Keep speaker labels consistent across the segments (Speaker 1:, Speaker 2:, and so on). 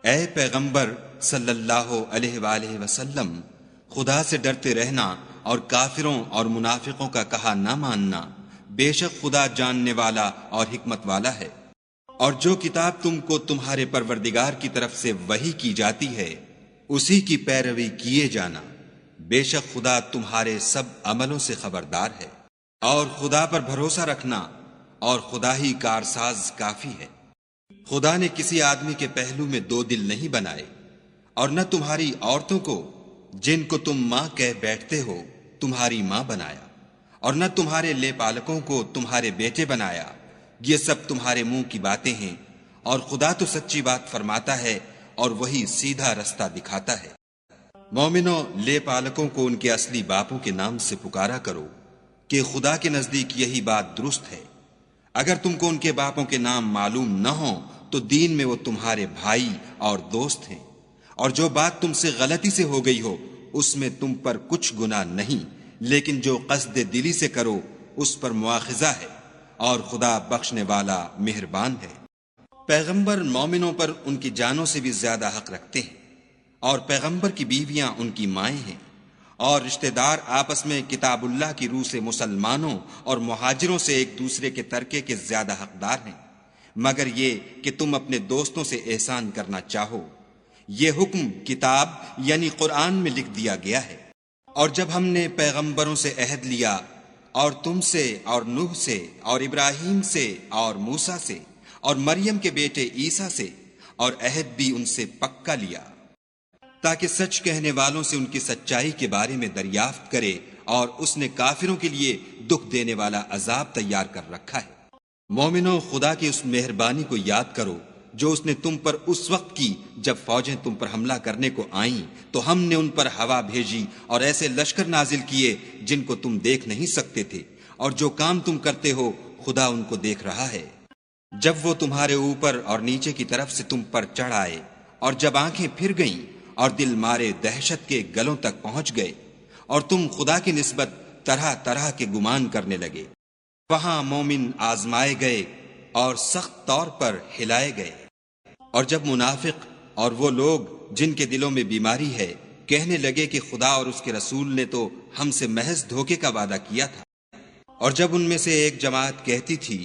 Speaker 1: اے پیغمبر صلی اللہ علیہ وآلہ وسلم، خدا سے ڈرتے رہنا اور کافروں اور منافقوں کا کہا نہ ماننا، بے شک خدا جاننے والا اور حکمت والا ہے۔ اور جو کتاب تم کو تمہارے پروردگار کی طرف سے وحی کی جاتی ہے اسی کی پیروی کیے جانا، بے شک خدا تمہارے سب عملوں سے خبردار ہے۔ اور خدا پر بھروسہ رکھنا، اور خدا ہی کارساز کافی ہے۔ خدا نے کسی آدمی کے پہلو میں دو دل نہیں بنائے، اور نہ تمہاری عورتوں کو جن کو تم ماں کہہ بیٹھتے ہو تمہاری ماں بنایا، اور نہ تمہارے لے پالکوں کو تمہارے بیٹے بنایا۔ یہ سب تمہارے منہ کی باتیں ہیں، اور خدا تو سچی بات فرماتا ہے اور وہی سیدھا رستہ دکھاتا ہے۔ مومنوں، لے پالکوں کو ان کے اصلی باپوں کے نام سے پکارا کرو کہ خدا کے نزدیک یہی بات درست ہے۔ اگر تم کو ان کے باپوں کے نام معلوم نہ ہوں تو دین میں وہ تمہارے بھائی اور دوست ہیں، اور جو بات تم سے غلطی سے ہو گئی ہو اس میں تم پر کچھ گناہ نہیں، لیکن جو قصد دلی سے کرو اس پر مواخذہ ہے، اور خدا بخشنے والا مہربان ہے۔ پیغمبر مومنوں پر ان کی جانوں سے بھی زیادہ حق رکھتے ہیں، اور پیغمبر کی بیویاں ان کی مائیں ہیں، اور رشتہ دار آپس میں کتاب اللہ کی روح سے مسلمانوں اور مہاجروں سے ایک دوسرے کے ترکے کے زیادہ حقدار ہیں، مگر یہ کہ تم اپنے دوستوں سے احسان کرنا چاہو۔ یہ حکم کتاب یعنی قرآن میں لکھ دیا گیا ہے۔ اور جب ہم نے پیغمبروں سے عہد لیا، اور تم سے اور نوح سے اور ابراہیم سے اور موسیٰ سے اور مریم کے بیٹے عیسیٰ سے، اور عہد بھی ان سے پکا لیا تاکہ سچ کہنے والوں سے ان کی سچائی کے بارے میں دریافت کرے، اور اس نے کافروں کے لیے دکھ دینے والا عذاب تیار کر رکھا ہے۔ مومنوں، خدا کی اس مہربانی کو یاد کرو جو اس نے تم پر اس وقت کی جب فوجیں تم پر حملہ کرنے کو آئیں تو ہم نے ان پر ہوا بھیجی اور ایسے لشکر نازل کیے جن کو تم دیکھ نہیں سکتے تھے، اور جو کام تم کرتے ہو خدا ان کو دیکھ رہا ہے۔ جب وہ تمہارے اوپر اور نیچے کی طرف سے تم پر چڑھ آئے، اور جب آنکھیں پھر گئیں اور دل مارے دہشت کے گلوں تک پہنچ گئے، اور تم خدا کی نسبت طرح طرح کے گمان کرنے لگے، وہاں مومن آزمائے گئے اور سخت طور پر ہلائے گئے۔ اور جب منافق اور وہ لوگ جن کے دلوں میں بیماری ہے کہنے لگے کہ خدا اور اس کے رسول نے تو ہم سے محض دھوکے کا وعدہ کیا تھا، اور جب ان میں سے ایک جماعت کہتی تھی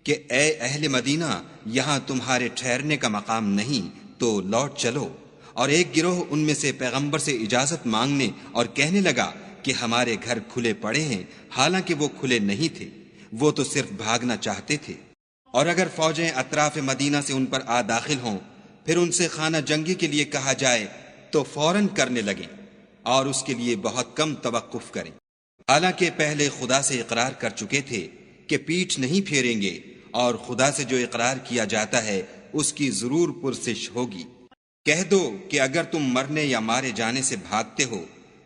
Speaker 1: کہ اے اہل مدینہ، یہاں تمہارے ٹھہرنے کا مقام نہیں تو لوٹ چلو، اور ایک گروہ ان میں سے پیغمبر سے اجازت مانگنے اور کہنے لگا کہ ہمارے گھر کھلے پڑے ہیں، حالانکہ وہ کھلے نہیں تھے، وہ تو صرف بھاگنا چاہتے تھے۔ اور اگر فوجیں اطراف مدینہ سے ان پر آ داخل ہوں، پھر ان سے خانہ جنگی کے لیے کہا جائے تو فوراً کرنے لگیں، اور اس کے لیے بہت کم توقف کریں، حالانکہ پہلے خدا سے اقرار کر چکے تھے کہ پیٹھ نہیں پھیریں گے، اور خدا سے جو اقرار کیا جاتا ہے اس کی ضرور پرسش ہوگی۔ کہہ دو کہ اگر تم مرنے یا مارے جانے سے بھاگتے ہو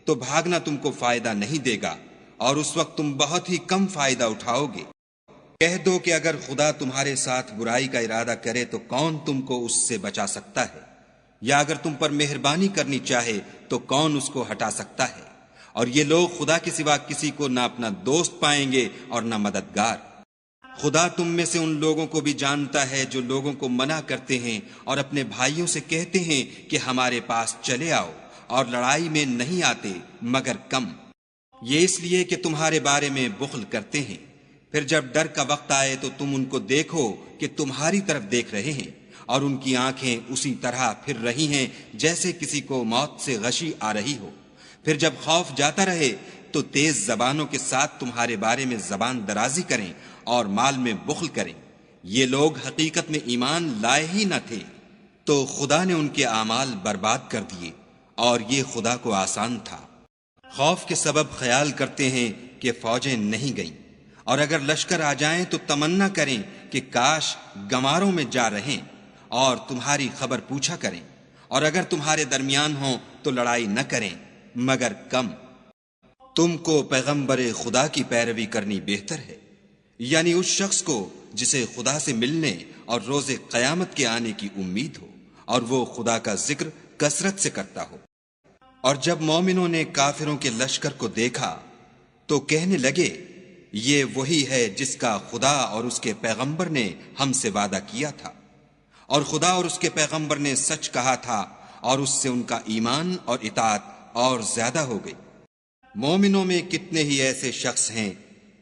Speaker 1: تو بھاگنا تم کو فائدہ نہیں دے گا، اور اس وقت تم بہت ہی کم فائدہ اٹھاؤ گے۔ کہہ دو کہ اگر خدا تمہارے ساتھ برائی کا ارادہ کرے تو کون تم کو اس سے بچا سکتا ہے، یا اگر تم پر مہربانی کرنی چاہے تو کون اس کو ہٹا سکتا ہے۔ اور یہ لوگ خدا کے سوا کسی کو نہ اپنا دوست پائیں گے اور نہ مددگار۔ خدا تم میں سے ان لوگوں کو بھی جانتا ہے جو لوگوں کو منع کرتے ہیں اور اپنے بھائیوں سے کہتے ہیں کہ ہمارے پاس چلے آؤ، اور لڑائی میں نہیں آتے مگر کم، یہ اس لیے کہ تمہارے بارے میں بخل کرتے ہیں۔ پھر جب ڈر کا وقت آئے تو تم ان کو دیکھو کہ تمہاری طرف دیکھ رہے ہیں، اور ان کی آنکھیں اسی طرح پھر رہی ہیں جیسے کسی کو موت سے غشی آ رہی ہو۔ پھر جب خوف جاتا رہے تو تیز زبانوں کے ساتھ تمہارے بارے میں زبان درازی کریں اور مال میں بخل کریں۔ یہ لوگ حقیقت میں ایمان لائے ہی نہ تھے، تو خدا نے ان کے اعمال برباد کر دیے، اور یہ خدا کو آسان تھا۔ خوف کے سبب خیال کرتے ہیں کہ فوجیں نہیں گئیں، اور اگر لشکر آ جائیں تو تمنا کریں کہ کاش گماروں میں جا رہیں، اور تمہاری خبر پوچھا کریں، اور اگر تمہارے درمیان ہوں تو لڑائی نہ کریں مگر کم۔ تم کو پیغمبر خدا کی پیروی کرنی بہتر ہے، یعنی اس شخص کو جسے خدا سے ملنے اور روز قیامت کے آنے کی امید ہو، اور وہ خدا کا ذکر کثرت سے کرتا ہو۔ اور جب مومنوں نے کافروں کے لشکر کو دیکھا تو کہنے لگے، یہ وہی ہے جس کا خدا اور اس کے پیغمبر نے ہم سے وعدہ کیا تھا۔ اور خدا اور اس کے پیغمبر نے سچ کہا تھا اور اس سے ان کا ایمان اور اطاعت اور زیادہ ہو گئی۔ مومنوں میں کتنے ہی ایسے شخص ہیں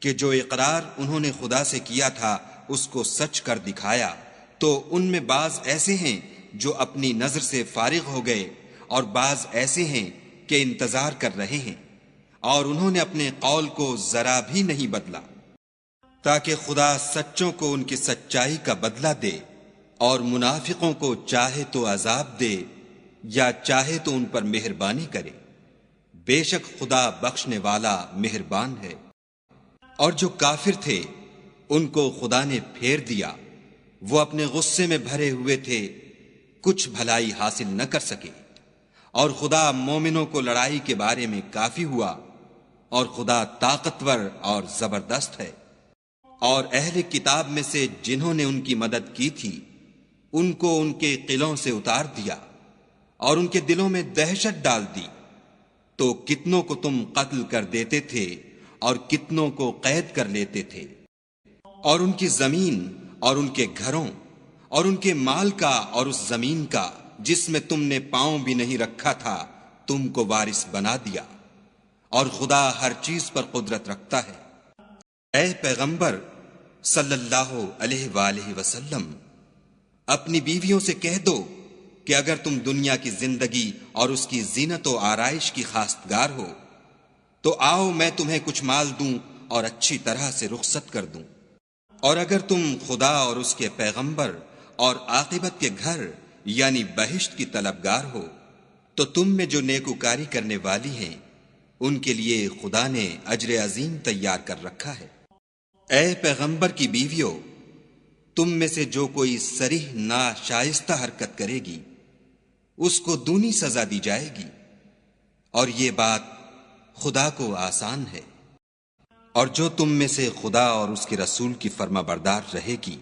Speaker 1: کہ جو اقرار انہوں نے خدا سے کیا تھا اس کو سچ کر دکھایا، تو ان میں بعض ایسے ہیں جو اپنی نظر سے فارغ ہو گئے اور بعض ایسے ہیں کہ انتظار کر رہے ہیں، اور انہوں نے اپنے قول کو ذرا بھی نہیں بدلا، تاکہ خدا سچوں کو ان کی سچائی کا بدلہ دے اور منافقوں کو چاہے تو عذاب دے یا چاہے تو ان پر مہربانی کرے۔ بے شک خدا بخشنے والا مہربان ہے۔ اور جو کافر تھے ان کو خدا نے پھیر دیا، وہ اپنے غصے میں بھرے ہوئے تھے، کچھ بھلائی حاصل نہ کر سکے، اور خدا مومنوں کو لڑائی کے بارے میں کافی ہوا، اور خدا طاقتور اور زبردست ہے۔ اور اہل کتاب میں سے جنہوں نے ان کی مدد کی تھی ان کو ان کے قلعوں سے اتار دیا اور ان کے دلوں میں دہشت ڈال دی، تو کتنوں کو تم قتل کر دیتے تھے اور کتنوں کو قید کر لیتے تھے، اور ان کی زمین اور ان کے گھروں اور ان کے مال کا اور اس زمین کا جس میں تم نے پاؤں بھی نہیں رکھا تھا تم کو وارث بنا دیا، اور خدا ہر چیز پر قدرت رکھتا ہے۔ اے پیغمبر صلی اللہ علیہ وآلہ وسلم، اپنی بیویوں سے کہہ دو کہ اگر تم دنیا کی زندگی اور اس کی زینت و آرائش کی خواستگار ہو تو آؤ میں تمہیں کچھ مال دوں اور اچھی طرح سے رخصت کر دوں، اور اگر تم خدا اور اس کے پیغمبر اور عاقبت کے گھر یعنی بہشت کی طلبگار ہو تو تم میں جو نیکوکاری کرنے والی ہیں ان کے لیے خدا نے اجر عظیم تیار کر رکھا ہے۔ اے پیغمبر کی بیویوں، تم میں سے جو کوئی صریح ناشائستہ حرکت کرے گی اس کو دونی سزا دی جائے گی، اور یہ بات خدا کو آسان ہے۔ اور جو تم میں سے خدا اور اس کے رسول کی فرما بردار رہے گی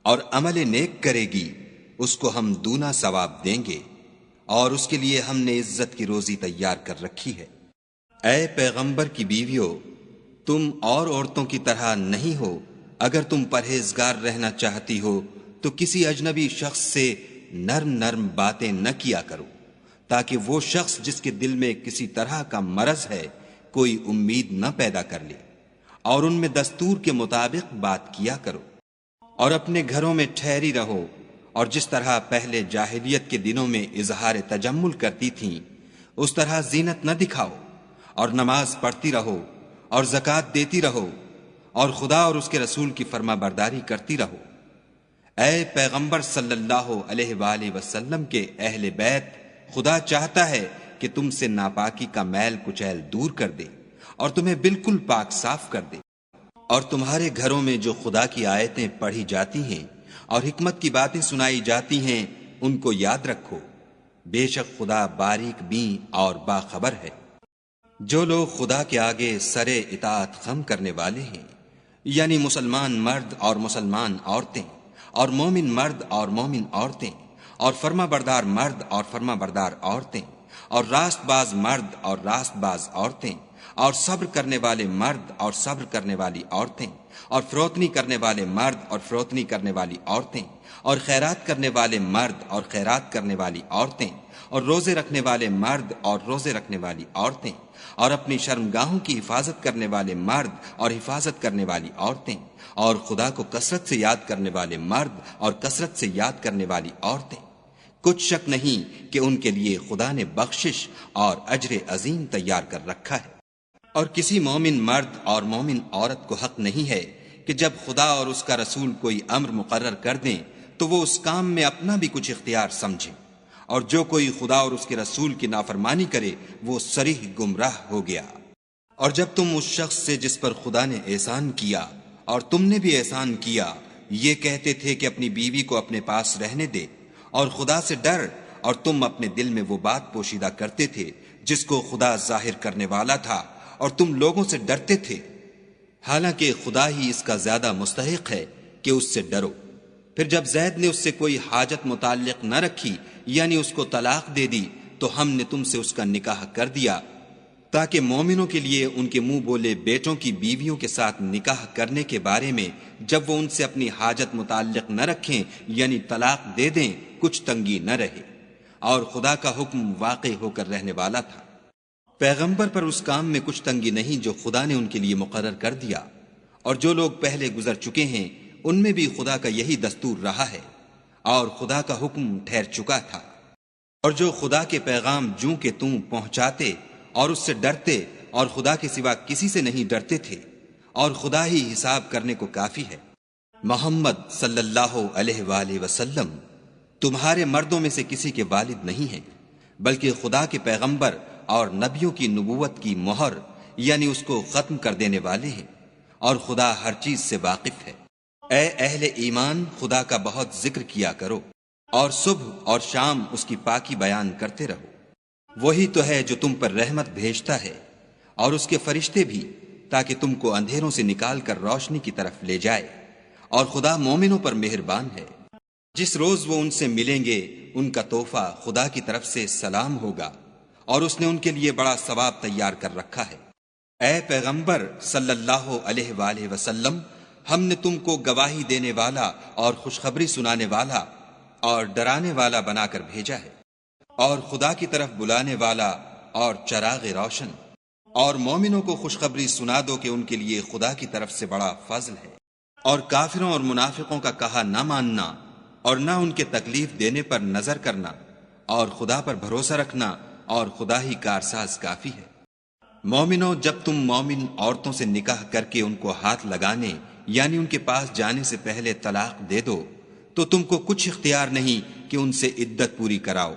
Speaker 1: اور عمل نیک کرے گی اس کو ہم دونا ثواب دیں گے، اور اس کے لیے ہم نے عزت کی روزی تیار کر رکھی ہے۔ اے پیغمبر کی بیویوں، تم اور عورتوں کی طرح نہیں ہو، اگر تم پرہیزگار رہنا چاہتی ہو تو کسی اجنبی شخص سے نرم نرم باتیں نہ کیا کرو، تاکہ وہ شخص جس کے دل میں کسی طرح کا مرض ہے کوئی امید نہ پیدا کر لے، اور ان میں دستور کے مطابق بات کیا کرو، اور اپنے گھروں میں ٹھہری رہو، اور جس طرح پہلے جاہلیت کے دنوں میں اظہار تجمل کرتی تھیں اس طرح زینت نہ دکھاؤ، اور نماز پڑھتی رہو اور زکوٰۃ دیتی رہو، اور خدا اور اس کے رسول کی فرما برداری کرتی رہو۔ اے پیغمبر صلی اللہ علیہ وآلہ وسلم کے اہل بیت، خدا چاہتا ہے کہ تم سے ناپاکی کا میل کچیل دور کر دے اور تمہیں بالکل پاک صاف کر دے، اور تمہارے گھروں میں جو خدا کی آیتیں پڑھی جاتی ہیں اور حکمت کی باتیں سنائی جاتی ہیں ان کو یاد رکھو، بے شک خدا باریک بین اور باخبر ہے۔ جو لوگ خدا کے آگے سر اطاعت خم کرنے والے ہیں، یعنی مسلمان مرد اور مسلمان عورتیں، اور مومن مرد اور مومن عورتیں، اور فرما بردار مرد اور فرما بردار عورتیں، اور راست باز مرد اور راست باز عورتیں، اور صبر کرنے والے مرد اور صبر کرنے والی عورتیں، اور فروتنی کرنے والے مرد اور فروتنی کرنے والی عورتیں، اور خیرات کرنے والے مرد اور خیرات کرنے والی عورتیں، اور روزے رکھنے والے مرد اور روزے رکھنے والی عورتیں، اور اپنی شرمگاہوں کی حفاظت کرنے والے مرد اور حفاظت کرنے والی عورتیں، اور خدا کو کثرت سے یاد کرنے والے مرد اور کثرت سے یاد کرنے والی عورتیں۔ کچھ شک نہیں کہ ان کے لیے خدا نے بخشش اور اجر عظیم تیار کر رکھا ہے۔ اور کسی مومن مرد اور مومن عورت کو حق نہیں ہے کہ جب خدا اور اس کا رسول کوئی امر مقرر کر دیں تو وہ اس کام میں اپنا بھی کچھ اختیار سمجھیں، اور جو کوئی خدا اور اس کے رسول کی نافرمانی کرے وہ صریح گمراہ ہو گیا۔ اور جب تم اس شخص سے جس پر خدا نے احسان کیا اور تم نے بھی احسان کیا یہ کہتے تھے کہ اپنی بیوی کو اپنے پاس رہنے دے اور خدا سے ڈر، اور تم اپنے دل میں وہ بات پوشیدہ کرتے تھے جس کو خدا ظاہر کرنے والا تھا، اور تم لوگوں سے ڈرتے تھے، حالانکہ خدا ہی اس کا زیادہ مستحق ہے کہ اس سے ڈرو۔ پھر جب زید نے اس سے کوئی حاجت متعلق نہ رکھی یعنی اس کو طلاق دے دی تو ہم نے تم سے اس کا نکاح کر دیا، تاکہ مومنوں کے لیے ان کے منہ بولے بیٹوں کی بیویوں کے ساتھ نکاح کرنے کے بارے میں جب وہ ان سے اپنی حاجت متعلق نہ رکھیں یعنی طلاق دے دیں کچھ تنگی نہ رہے، اور خدا کا حکم واقع ہو کر رہنے والا تھا۔ پیغمبر پر اس کام میں کچھ تنگی نہیں جو خدا نے ان کے لیے مقرر کر دیا، اور جو لوگ پہلے گزر چکے ہیں ان میں بھی خدا کا یہی دستور رہا ہے، اور خدا کا حکم ٹھہر چکا تھا۔ اور جو خدا کے پیغام جوں کہ تم پہنچاتے اور اس سے ڈرتے اور خدا کے سوا کسی سے نہیں ڈرتے تھے، اور خدا ہی حساب کرنے کو کافی ہے۔ محمد صلی اللہ علیہ وآلہ وسلم تمہارے مردوں میں سے کسی کے والد نہیں ہیں، بلکہ خدا کے پیغمبر اور نبیوں کی نبوت کی مہر یعنی اس کو ختم کر دینے والے ہیں، اور خدا ہر چیز سے واقف ہے۔ اے اہل ایمان، خدا کا بہت ذکر کیا کرو اور صبح اور شام اس کی پاکی بیان کرتے رہو۔ وہی تو ہے جو تم پر رحمت بھیجتا ہے اور اس کے فرشتے بھی، تاکہ تم کو اندھیروں سے نکال کر روشنی کی طرف لے جائے، اور خدا مومنوں پر مہربان ہے۔ جس روز وہ ان سے ملیں گے ان کا تحفہ خدا کی طرف سے سلام ہوگا، اور اس نے ان کے لیے بڑا ثواب تیار کر رکھا ہے۔ اے پیغمبر صلی اللہ علیہ وآلہ وسلم، ہم نے تم کو گواہی دینے والا اور خوشخبری سنانے والا اور ڈرانے والا بنا کر بھیجا ہے، اور خدا کی طرف بلانے والا اور چراغ روشن، اور مومنوں کو خوشخبری سنا دو کہ ان کے لیے خدا کی طرف سے بڑا فضل ہے۔ اور کافروں اور منافقوں کا کہا نہ ماننا اور نہ ان کے تکلیف دینے پر نظر کرنا، اور خدا پر بھروسہ رکھنا، اور خدا ہی کارساز کافی ہے۔ مومنوں، جب تم مومن عورتوں سے نکاح کر کے ان کو ہاتھ لگانے یعنی ان کے پاس جانے سے پہلے طلاق دے دو تو تم کو کچھ اختیار نہیں کہ ان سے عدت پوری کراؤ،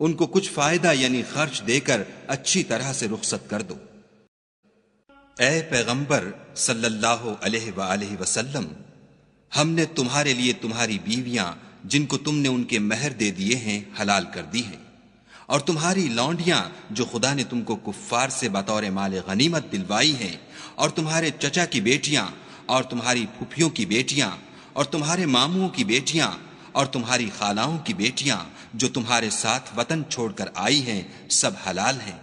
Speaker 1: ان کو کچھ فائدہ یعنی خرچ دے کر اچھی طرح سے رخصت کر دو۔ اے پیغمبر صلی اللہ علیہ وآلہ وسلم، ہم نے تمہارے لیے تمہاری بیویاں جن کو تم نے ان کے مہر دے دیے ہیں حلال کر دی ہیں، اور تمہاری لونڈیاں جو خدا نے تم کو کفار سے بطور مال غنیمت دلوائی ہیں، اور تمہارے چچا کی بیٹیاں اور تمہاری پھپھیوں کی بیٹیاں اور تمہارے ماموں کی بیٹیاں اور تمہاری خالاؤں کی بیٹیاں جو تمہارے ساتھ وطن چھوڑ کر آئی ہیں، سب حلال ہیں۔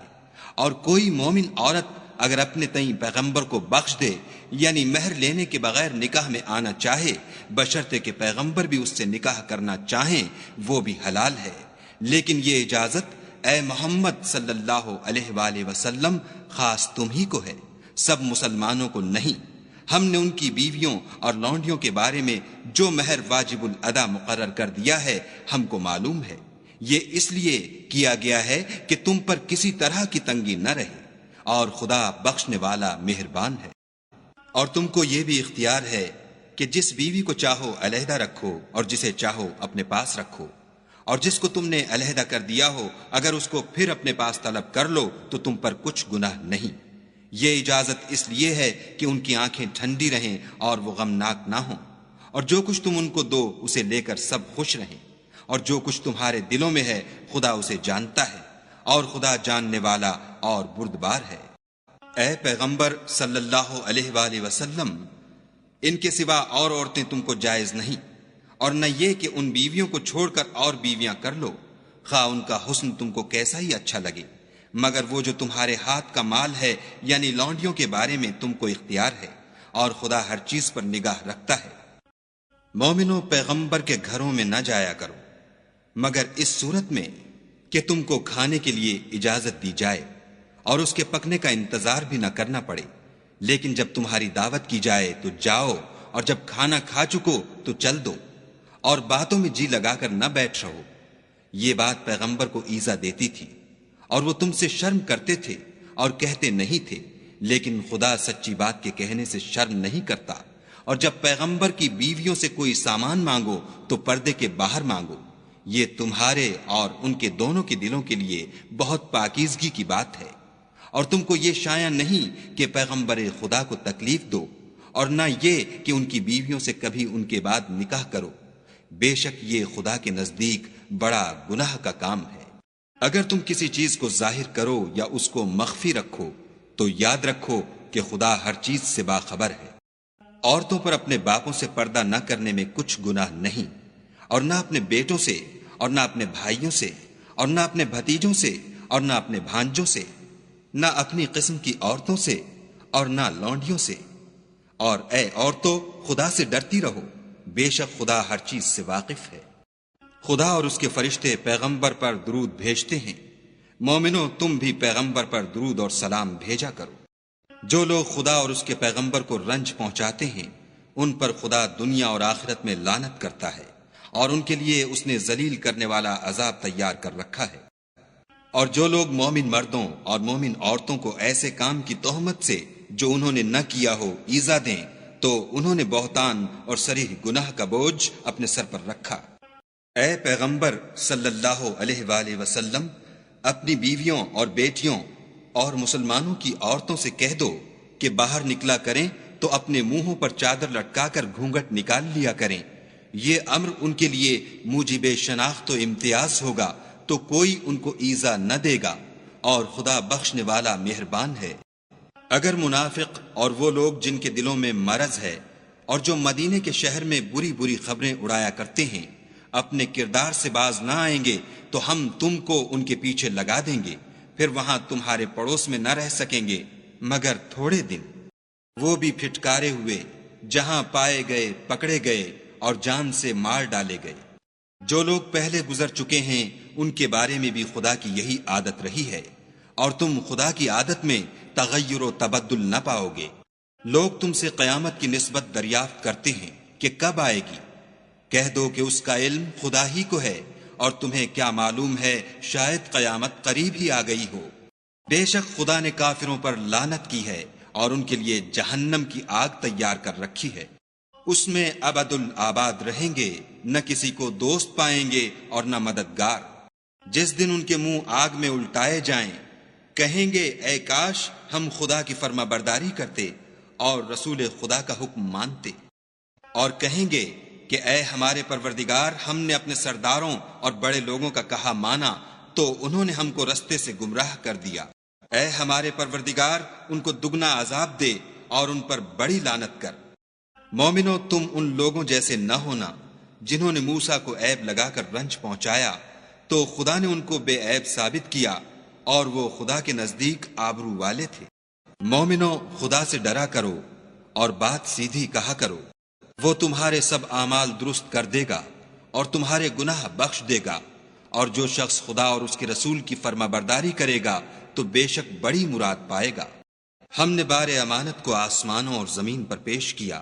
Speaker 1: اور کوئی مومن عورت اگر اپنے تئیں پیغمبر کو بخش دے یعنی مہر لینے کے بغیر نکاح میں آنا چاہے، بشرطے کہ پیغمبر بھی اس سے نکاح کرنا چاہیں، وہ بھی حلال ہے۔ لیکن یہ اجازت اے محمد صلی اللہ علیہ وآلہ وسلم خاص تم ہی کو ہے، سب مسلمانوں کو نہیں۔ ہم نے ان کی بیویوں اور لونڈیوں کے بارے میں جو مہر واجب الادا مقرر کر دیا ہے ہم کو معلوم ہے۔ یہ اس لیے کیا گیا ہے کہ تم پر کسی طرح کی تنگی نہ رہے، اور خدا بخشنے والا مہربان ہے۔ اور تم کو یہ بھی اختیار ہے کہ جس بیوی کو چاہو علیحدہ رکھو اور جسے چاہو اپنے پاس رکھو، اور جس کو تم نے علیحدہ کر دیا ہو اگر اس کو پھر اپنے پاس طلب کر لو تو تم پر کچھ گناہ نہیں۔ یہ اجازت اس لیے ہے کہ ان کی آنکھیں ٹھنڈی رہیں اور وہ غمناک نہ ہوں، اور جو کچھ تم ان کو دو اسے لے کر سب خوش رہیں، اور جو کچھ تمہارے دلوں میں ہے خدا اسے جانتا ہے، اور خدا جاننے والا اور بردبار ہے۔ اے پیغمبر صلی اللہ علیہ وآلہ وسلم، ان کے سوا اور عورتیں تم کو جائز نہیں، اور نہ یہ کہ ان بیویوں کو چھوڑ کر اور بیویاں کر لو، خواہ ان کا حسن تم کو کیسا ہی اچھا لگے، مگر وہ جو تمہارے ہاتھ کا مال ہے یعنی لونڈیوں کے بارے میں تم کو اختیار ہے، اور خدا ہر چیز پر نگاہ رکھتا ہے۔ مومنوں، پیغمبر کے گھروں میں نہ جایا کرو مگر اس صورت میں کہ تم کو کھانے کے لیے اجازت دی جائے اور اس کے پکنے کا انتظار بھی نہ کرنا پڑے، لیکن جب تمہاری دعوت کی جائے تو جاؤ، اور جب کھانا کھا چکو تو چل دو، اور باتوں میں جی لگا کر نہ بیٹھ رہو۔ یہ بات پیغمبر کو ایذا دیتی تھی، اور وہ تم سے شرم کرتے تھے اور کہتے نہیں تھے، لیکن خدا سچی بات کے کہنے سے شرم نہیں کرتا۔ اور جب پیغمبر کی بیویوں سے کوئی سامان مانگو تو پردے کے باہر مانگو، یہ تمہارے اور ان کے دونوں کے دلوں کے لیے بہت پاکیزگی کی بات ہے۔ اور تم کو یہ شایع نہیں کہ پیغمبر خدا کو تکلیف دو، اور نہ یہ کہ ان کی بیویوں سے کبھی ان کے بعد نکاح کرو، بے شک یہ خدا کے نزدیک بڑا گناہ کا کام ہے۔ اگر تم کسی چیز کو ظاہر کرو یا اس کو مخفی رکھو تو یاد رکھو کہ خدا ہر چیز سے باخبر ہے۔ عورتوں پر اپنے باپوں سے پردہ نہ کرنے میں کچھ گناہ نہیں، اور نہ اپنے بیٹوں سے، اور نہ اپنے بھائیوں سے، اور نہ اپنے بھتیجوں سے، اور نہ اپنے بھانجوں سے، نہ اپنی قسم کی عورتوں سے اور نہ لونڈیوں سے، اور اے عورتوں خدا سے ڈرتی رہو، بے شک خدا ہر چیز سے واقف ہے۔ خدا اور اس کے فرشتے پیغمبر پر درود بھیجتے ہیں، مومنو تم بھی پیغمبر پر درود اور سلام بھیجا کرو۔ جو لوگ خدا اور اس کے پیغمبر کو رنج پہنچاتے ہیں ان پر خدا دنیا اور آخرت میں لعنت کرتا ہے، اور ان کے لیے اس نے ذلیل کرنے والا عذاب تیار کر رکھا ہے۔ اور جو لوگ مومن مردوں اور مومن عورتوں کو ایسے کام کی تہمت سے جو انہوں نے نہ کیا ہو ایذا دیں تو انہوں نے بہتان اور صریح گناہ کا بوجھ اپنے سر پر رکھا۔ اے پیغمبر صلی اللہ علیہ وآلہ وسلم، اپنی بیویوں اور بیٹیوں اور مسلمانوں کی عورتوں سے کہہ دو کہ باہر نکلا کریں تو اپنے منہوں پر چادر لٹکا کر گھونگھٹ نکال لیا کریں، یہ امر ان کے لیے موجب شناخت و امتیاز ہوگا تو کوئی ان کو ایذا نہ دے گا، اور خدا بخشنے والا مہربان ہے۔ اگر منافق اور وہ لوگ جن کے دلوں میں مرض ہے اور جو مدینے کے شہر میں بری بری خبریں اڑایا کرتے ہیں اپنے کردار سے باز نہ آئیں گے تو ہم تم کو ان کے پیچھے لگا دیں گے، پھر وہاں تمہارے پڑوس میں نہ رہ سکیں گے مگر تھوڑے دن، وہ بھی پھٹکارے ہوئے، جہاں پائے گئے پکڑے گئے اور جان سے مار ڈالے گئے۔ جو لوگ پہلے گزر چکے ہیں ان کے بارے میں بھی خدا کی یہی عادت رہی ہے، اور تم خدا کی عادت میں تغیر و تبدل نہ پاؤ گے۔ لوگ تم سے قیامت کی نسبت دریافت کرتے ہیں کہ کب آئے گی، کہہ دو کہ اس کا علم خدا ہی کو ہے، اور تمہیں کیا معلوم ہے شاید قیامت قریب ہی آ گئی ہو۔ بے شک خدا نے کافروں پر لعنت کی ہے اور ان کے لیے جہنم کی آگ تیار کر رکھی ہے، اس میں ابد الآباد رہیں گے، نہ کسی کو دوست پائیں گے اور نہ مددگار۔ جس دن ان کے منہ آگ میں الٹائے جائیں کہیں گے اے کاش ہم خدا کی فرما برداری کرتے اور رسول خدا کا حکم مانتے، اور کہیں گے کہ اے ہمارے پروردگار ہم نے اپنے سرداروں اور بڑے لوگوں کا کہا مانا تو انہوں نے ہم کو رستے سے گمراہ کر دیا۔ اے ہمارے پروردگار ان کو دگنا عذاب دے اور ان پر بڑی لعنت کر۔ مومنو تم ان لوگوں جیسے نہ ہونا جنہوں نے موسیٰ کو عیب لگا کر رنج پہنچایا تو خدا نے ان کو بے عیب ثابت کیا اور وہ خدا کے نزدیک آبرو والے تھے۔ مومنو خدا سے ڈرا کرو اور بات سیدھی کہا کرو، وہ تمہارے سب اعمال درست کر دے گا اور تمہارے گناہ بخش دے گا، اور جو شخص خدا اور اس کے رسول کی فرما برداری کرے گا تو بے شک بڑی مراد پائے گا۔ ہم نے بار امانت کو آسمانوں اور زمین پر پیش کیا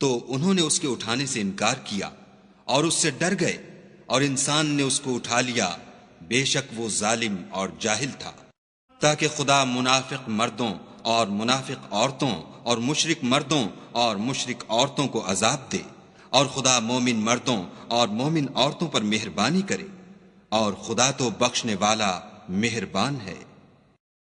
Speaker 1: تو انہوں نے اس کے اٹھانے سے انکار کیا اور اس سے ڈر گئے، اور انسان نے اس کو اٹھا لیا، بے شک وہ ظالم اور جاہل تھا، تاکہ خدا منافق مردوں اور منافق عورتوں اور مشرک مردوں اور مشرک عورتوں کو عذاب دے، اور خدا مومن مردوں اور مومن عورتوں پر مہربانی کرے، اور خدا تو بخشنے والا مہربان ہے۔